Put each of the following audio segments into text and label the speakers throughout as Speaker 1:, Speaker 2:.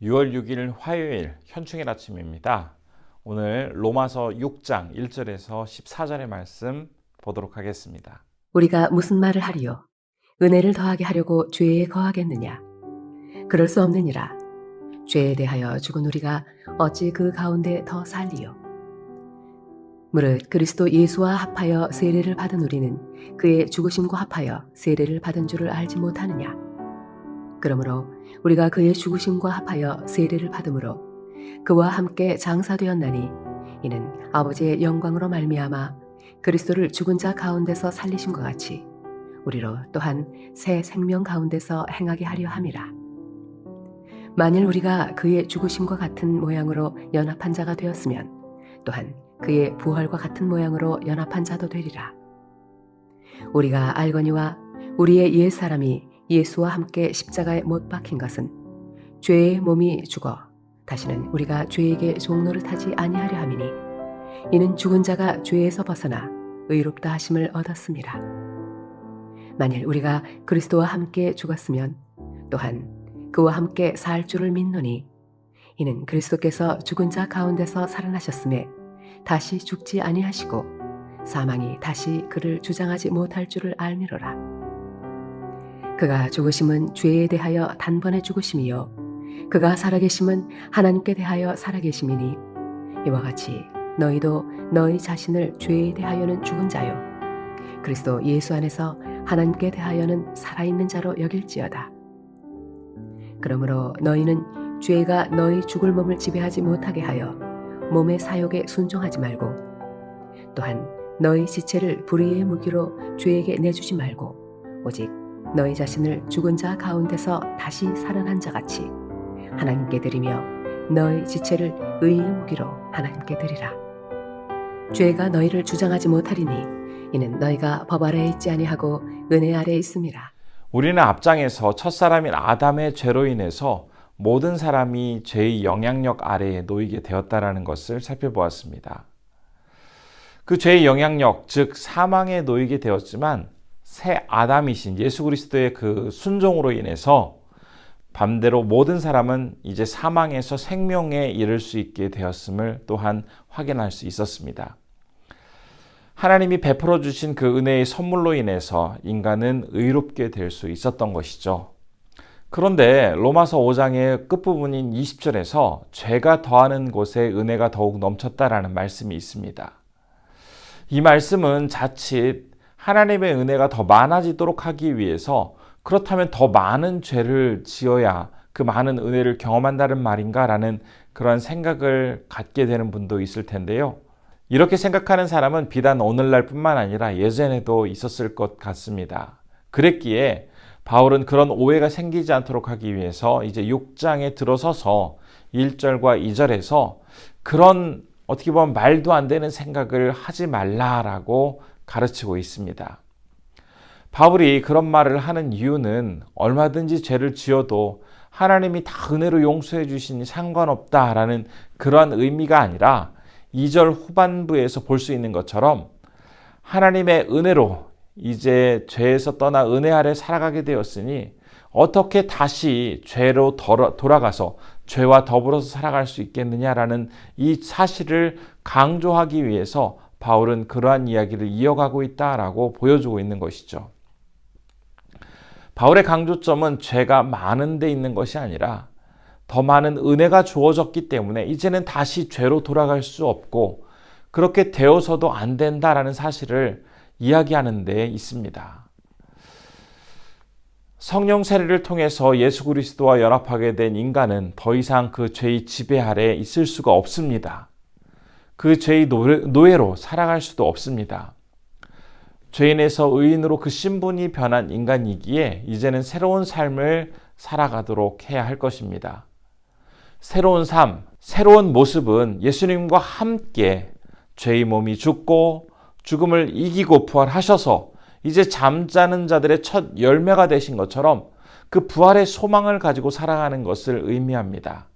Speaker 1: 6월 6일 화요일 현충일 아침입니다. 오늘 로마서 6장 1절에서 14절의 말씀 보도록 하겠습니다.
Speaker 2: 우리가 무슨 말을 하리요? 은혜를 더하게 하려고 죄에 거하겠느냐? 그럴 수 없느니라. 죄에 대하여 죽은 우리가 어찌 그 가운데 더 살리요? 무릇 그리스도 예수와 합하여 세례를 받은 우리는 그의 죽으심과 합하여 세례를 받은 줄을 알지 못하느냐? 그러므로 우리가 그의 죽으심과 합하여 세례를 받음으로 그와 함께 장사되었나니 이는 아버지의 영광으로 말미암아 그리스도를 죽은 자 가운데서 살리심과 같이 우리로 또한 새 생명 가운데서 행하게 하려 함이라. 만일 우리가 그의 죽으심과 같은 모양으로 연합한 자가 되었으면 또한 그의 부활과 같은 모양으로 연합한 자도 되리라. 우리가 알거니와 우리의 옛 사람이 예수와 함께 십자가에 못 박힌 것은 죄의 몸이 죽어 다시는 우리가 죄에게 종노릇하지 아니하려 함이니 이는 죽은 자가 죄에서 벗어나 의롭다 하심을 얻었습니다. 만일 우리가 그리스도와 함께 죽었으면 또한 그와 함께 살 줄을 믿노니 이는 그리스도께서 죽은 자 가운데서 살아나셨음에 다시 죽지 아니하시고 사망이 다시 그를 주장하지 못할 줄을 알미로라. 그가 죽으심은 죄에 대하여 단번에 죽으심이요 그가 살아계심은 하나님께 대하여 살아계심이니 이와 같이 너희도 너희 자신을 죄에 대하여는 죽은 자요 그리스도 예수 안에서 하나님께 대하여는 살아있는 자로 여길지어다. 그러므로 너희는 죄가 너희 죽을 몸을 지배하지 못하게 하여 몸의 사욕에 순종하지 말고 또한 너희 지체를 불의의 무기로 죄에게 내주지 말고 오직 너희 자신을 죽은 자 가운데서 다시 살아난 자같이 하나님께 드리며 너희 지체를 의의 무기로 하나님께 드리라. 죄가 너희를 주장하지 못하리니 이는 너희가 법 아래에 있지 아니하고 은혜 아래에 있음이라.
Speaker 1: 우리는 앞장에서 첫사람인 아담의 죄로 인해서 모든 사람이 죄의 영향력 아래에 놓이게 되었다는 것을 살펴보았습니다. 그 죄의 영향력, 즉 사망에 놓이게 되었지만 새 아담이신 예수 그리스도의 그 순종으로 인해서 반대로 모든 사람은 이제 사망에서 생명에 이를 수 있게 되었음을 또한 확인할 수 있었습니다. 하나님이 베풀어 주신 그 은혜의 선물로 인해서 인간은 의롭게 될 수 있었던 것이죠. 그런데 로마서 5장의 끝부분인 20절에서 죄가 더하는 곳에 은혜가 더욱 넘쳤다라는 말씀이 있습니다. 이 말씀은 자칫 하나님의 은혜가 더 많아지도록 하기 위해서 그렇다면 더 많은 죄를 지어야 그 많은 은혜를 경험한다는 말인가라는 그런 생각을 갖게 되는 분도 있을 텐데요. 이렇게 생각하는 사람은 비단 오늘날뿐만 아니라 예전에도 있었을 것 같습니다. 그랬기에 바울은 그런 오해가 생기지 않도록 하기 위해서 이제 6장에 들어서서 1절과 2절에서 그런 어떻게 보면 말도 안 되는 생각을 하지 말라라고 가르치고 있습니다. 바울이 그런 말을 하는 이유는 얼마든지 죄를 지어도 하나님이 다 은혜로 용서해 주시니 상관없다라는 그러한 의미가 아니라 2절 후반부에서 볼 수 있는 것처럼 하나님의 은혜로 이제 죄에서 떠나 은혜 아래 살아가게 되었으니 어떻게 다시 죄로 돌아가서 죄와 더불어서 살아갈 수 있겠느냐라는 이 사실을 강조하기 위해서 바울은 그러한 이야기를 이어가고 있다라고 보여주고 있는 것이죠. 바울의 강조점은 죄가 많은 데 있는 것이 아니라 더 많은 은혜가 주어졌기 때문에 이제는 다시 죄로 돌아갈 수 없고 그렇게 되어서도 안 된다라는 사실을 이야기하는 데 있습니다. 성령 세례를 통해서 예수 그리스도와 연합하게 된 인간은 더 이상 그 죄의 지배 아래에 있을 수가 없습니다. 그 죄의 노예로 살아갈 수도 없습니다. 죄인에서 의인으로 그 신분이 변한 인간이기에 이제는 새로운 삶을 살아가도록 해야 할 것입니다. 새로운 삶, 새로운 모습은 예수님과 함께 죄의 몸이 죽고 죽음을 이기고 부활하셔서 이제 잠자는 자들의 첫 열매가 되신 것처럼 그 부활의 소망을 가지고 살아가는 것을 의미합니다.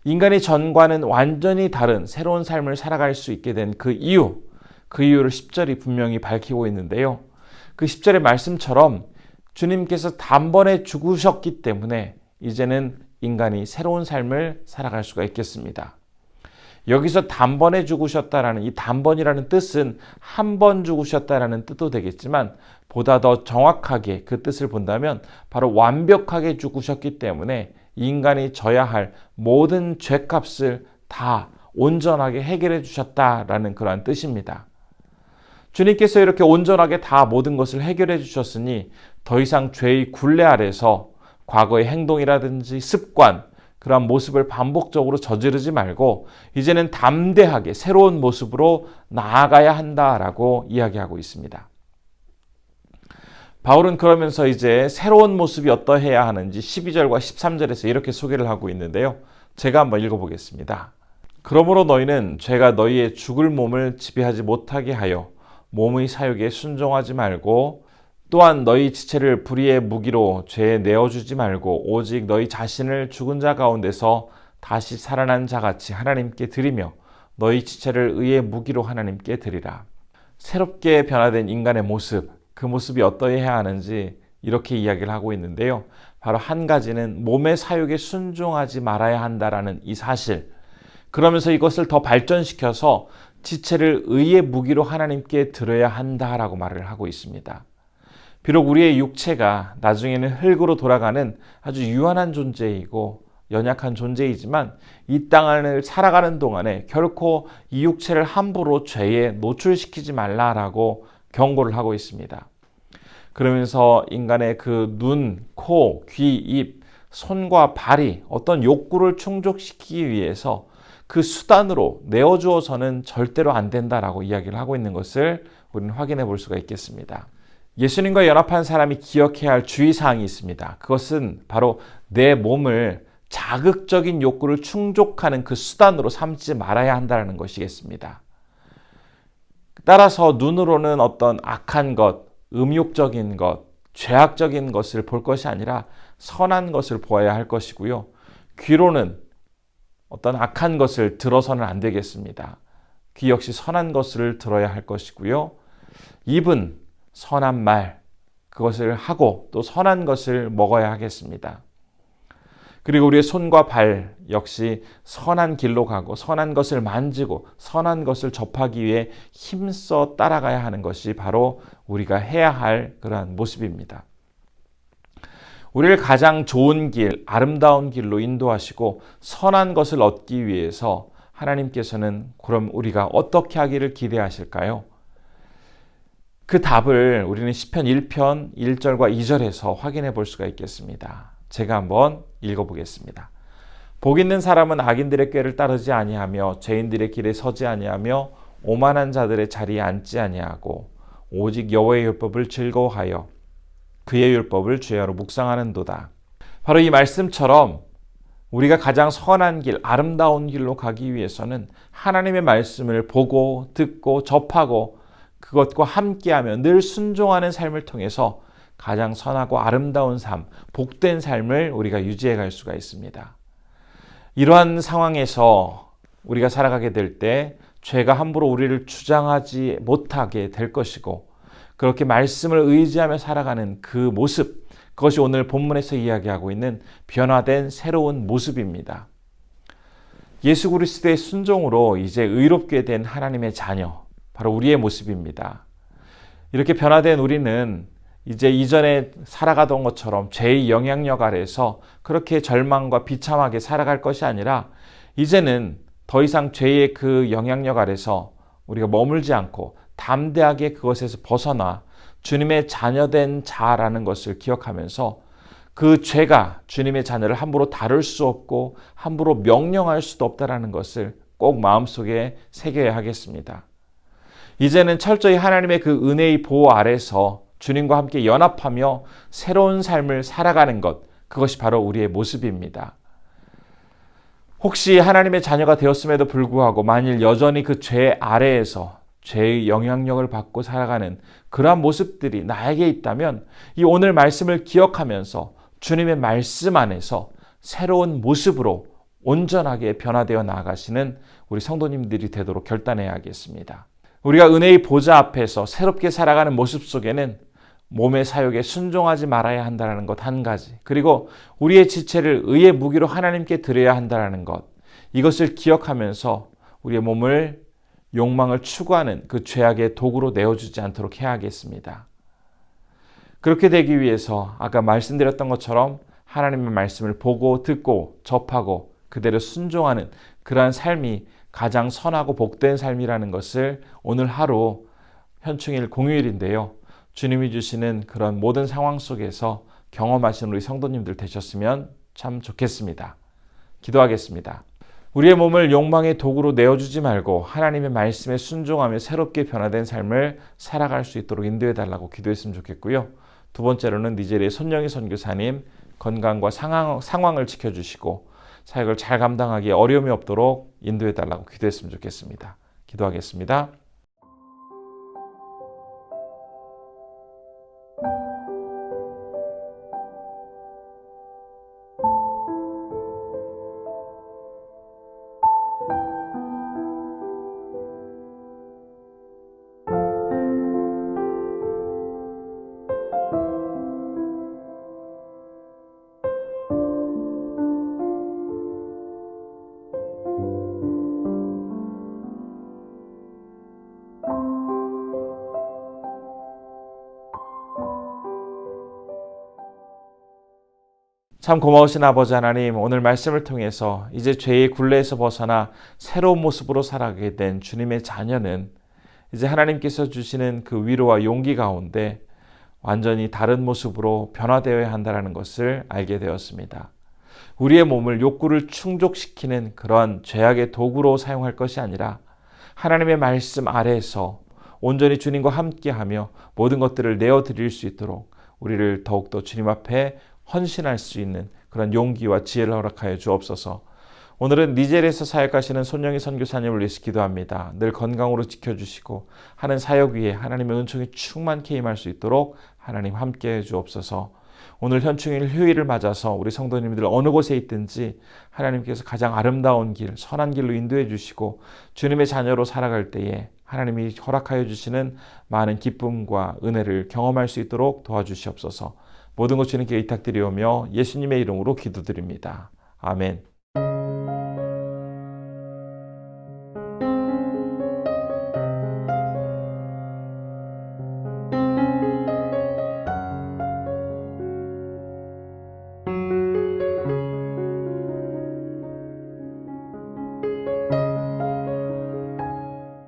Speaker 1: 인간이 전과는 완전히 다른 새로운 삶을 살아갈 수 있게 된 그 이유를 10절이 분명히 밝히고 있는데요. 그 10절의 말씀처럼 주님께서 단번에 죽으셨기 때문에 이제는 인간이 새로운 삶을 살아갈 수가 있겠습니다. 여기서 단번에 죽으셨다라는 이 단번이라는 뜻은 한 번 죽으셨다라는 뜻도 되겠지만 보다 더 정확하게 그 뜻을 본다면 바로 완벽하게 죽으셨기 때문에 인간이 져야 할 모든 죄값을 다 온전하게 해결해 주셨다라는 그러한 뜻입니다. 주님께서 이렇게 온전하게 다 모든 것을 해결해 주셨으니 더 이상 죄의 굴레 아래서 과거의 행동이라든지 습관, 그러한 모습을 반복적으로 저지르지 말고 이제는 담대하게 새로운 모습으로 나아가야 한다라고 이야기하고 있습니다. 바울은 그러면서 이제 새로운 모습이 어떠해야 하는지 12절과 13절에서 이렇게 소개를 하고 있는데요. 제가 한번 읽어보겠습니다. 그러므로 너희는 죄가 너희의 죽을 몸을 지배하지 못하게 하여 몸의 사욕에 순종하지 말고 또한 너희 지체를 불의의 무기로 죄에 내어주지 말고 오직 너희 자신을 죽은 자 가운데서 다시 살아난 자같이 하나님께 드리며 너희 지체를 의의 무기로 하나님께 드리라. 새롭게 변화된 인간의 모습, 그 모습이 어떠해야 하는지 이렇게 이야기를 하고 있는데요. 바로 한 가지는 몸의 사욕에 순종하지 말아야 한다라는 이 사실, 그러면서 이것을 더 발전시켜서 지체를 의의 무기로 하나님께 드려야 한다라고 말을 하고 있습니다. 비록 우리의 육체가 나중에는 흙으로 돌아가는 아주 유한한 존재이고 연약한 존재이지만 이 땅을 살아가는 동안에 결코 이 육체를 함부로 죄에 노출시키지 말라라고 경고를 하고 있습니다. 그러면서 인간의 그 눈, 코, 귀, 입, 손과 발이 어떤 욕구를 충족시키기 위해서 그 수단으로 내어주어서는 절대로 안 된다라고 이야기를 하고 있는 것을 우리는 확인해 볼 수가 있겠습니다. 예수님과 연합한 사람이 기억해야 할 주의사항이 있습니다. 그것은 바로 내 몸을 자극적인 욕구를 충족하는 그 수단으로 삼지 말아야 한다는 것이겠습니다. 따라서 눈으로는 어떤 악한 것, 음욕적인 것, 죄악적인 것을 볼 것이 아니라 선한 것을 보아야 할 것이고요. 귀로는 어떤 악한 것을 들어서는 안 되겠습니다. 귀 역시 선한 것을 들어야 할 것이고요. 입은 선한 말, 그것을 하고 또 선한 것을 먹어야 하겠습니다. 그리고 우리의 손과 발 역시 선한 길로 가고 선한 것을 만지고 선한 것을 접하기 위해 힘써 따라가야 하는 것이 바로 우리가 해야 할 그러한 모습입니다. 우리를 가장 좋은 길, 아름다운 길로 인도하시고 선한 것을 얻기 위해서 하나님께서는 그럼 우리가 어떻게 하기를 기대하실까요? 그 답을 우리는 시편 1편 1절과 2절에서 확인해 볼 수가 있겠습니다. 제가 한번 읽어보겠습니다. 복 있는 사람은 악인들의 꾀를 따르지 아니하며 죄인들의 길에 서지 아니하며 오만한 자들의 자리에 앉지 아니하고 오직 여호와의 율법을 즐거워하여 그의 율법을 주야로 묵상하는도다. 바로 이 말씀처럼 우리가 가장 선한 길, 아름다운 길로 가기 위해서는 하나님의 말씀을 보고 듣고 접하고 그것과 함께하며 늘 순종하는 삶을 통해서 가장 선하고 아름다운 삶, 복된 삶을 우리가 유지해 갈 수가 있습니다. 이러한 상황에서 우리가 살아가게 될 때 죄가 함부로 우리를 주장하지 못하게 될 것이고 그렇게 말씀을 의지하며 살아가는 그 모습, 그것이 오늘 본문에서 이야기하고 있는 변화된 새로운 모습입니다. 예수 그리스도의 순종으로 이제 의롭게 된 하나님의 자녀, 바로 우리의 모습입니다. 이렇게 변화된 우리는 이제 이전에 살아가던 것처럼 죄의 영향력 아래서 그렇게 절망과 비참하게 살아갈 것이 아니라 이제는 더 이상 죄의 그 영향력 아래서 우리가 머물지 않고 담대하게 그것에서 벗어나 주님의 자녀된 자라는 것을 기억하면서 그 죄가 주님의 자녀를 함부로 다룰 수 없고 함부로 명령할 수도 없다는 것을 꼭 마음속에 새겨야 하겠습니다. 이제는 철저히 하나님의 그 은혜의 보호 아래서 주님과 함께 연합하며 새로운 삶을 살아가는 것, 그것이 바로 우리의 모습입니다. 혹시 하나님의 자녀가 되었음에도 불구하고 만일 여전히 그 죄 아래에서 죄의 영향력을 받고 살아가는 그러한 모습들이 나에게 있다면 이 오늘 말씀을 기억하면서 주님의 말씀 안에서 새로운 모습으로 온전하게 변화되어 나아가시는 우리 성도님들이 되도록 결단해야겠습니다. 우리가 은혜의 보좌 앞에서 새롭게 살아가는 모습 속에는 몸의 사욕에 순종하지 말아야 한다는 것 한 가지, 그리고 우리의 지체를 의의 무기로 하나님께 드려야 한다는 것, 이것을 기억하면서 우리의 몸을 욕망을 추구하는 그 죄악의 도구로 내어주지 않도록 해야 하겠습니다. 그렇게 되기 위해서 아까 말씀드렸던 것처럼 하나님의 말씀을 보고 듣고 접하고 그대로 순종하는 그러한 삶이 가장 선하고 복된 삶이라는 것을 오늘 하루 현충일 공휴일인데요. 주님이 주시는 그런 모든 상황 속에서 경험하신 우리 성도님들 되셨으면 참 좋겠습니다. 기도하겠습니다. 우리의 몸을 욕망의 도구로 내어주지 말고 하나님의 말씀에 순종하며 새롭게 변화된 삶을 살아갈 수 있도록 인도해달라고 기도했으면 좋겠고요. 두 번째로는 니제리의 손영희 선교사님 건강과 상황을 지켜주시고 사역을 잘 감당하기에 어려움이 없도록 인도해달라고 기도했으면 좋겠습니다. 기도하겠습니다. 참 고마우신 아버지 하나님, 오늘 말씀을 통해서 이제 죄의 굴레에서 벗어나 새로운 모습으로 살아가게 된 주님의 자녀는 이제 하나님께서 주시는 그 위로와 용기 가운데 완전히 다른 모습으로 변화되어야 한다는 것을 알게 되었습니다. 우리의 몸을 욕구를 충족시키는 그러한 죄악의 도구로 사용할 것이 아니라 하나님의 말씀 아래에서 온전히 주님과 함께하며 모든 것들을 내어드릴 수 있도록 우리를 더욱더 주님 앞에 헌신할 수 있는 그런 용기와 지혜를 허락하여 주옵소서. 오늘은 니제리에서 사역하시는 손영희 선교사님을 위해서 기도합니다. 늘 건강으로 지켜주시고 하는 사역 위에 하나님의 은총이 충만케 임할 수 있도록 하나님 함께해 주옵소서. 오늘 현충일 휴일을 맞아서 우리 성도님들 어느 곳에 있든지 하나님께서 가장 아름다운 길, 선한 길로 인도해 주시고 주님의 자녀로 살아갈 때에 하나님이 허락하여 주시는 많은 기쁨과 은혜를 경험할 수 있도록 도와주시옵소서. 모든 것 주님께 의탁드리오며 예수님의 이름으로 기도드립니다. 아멘.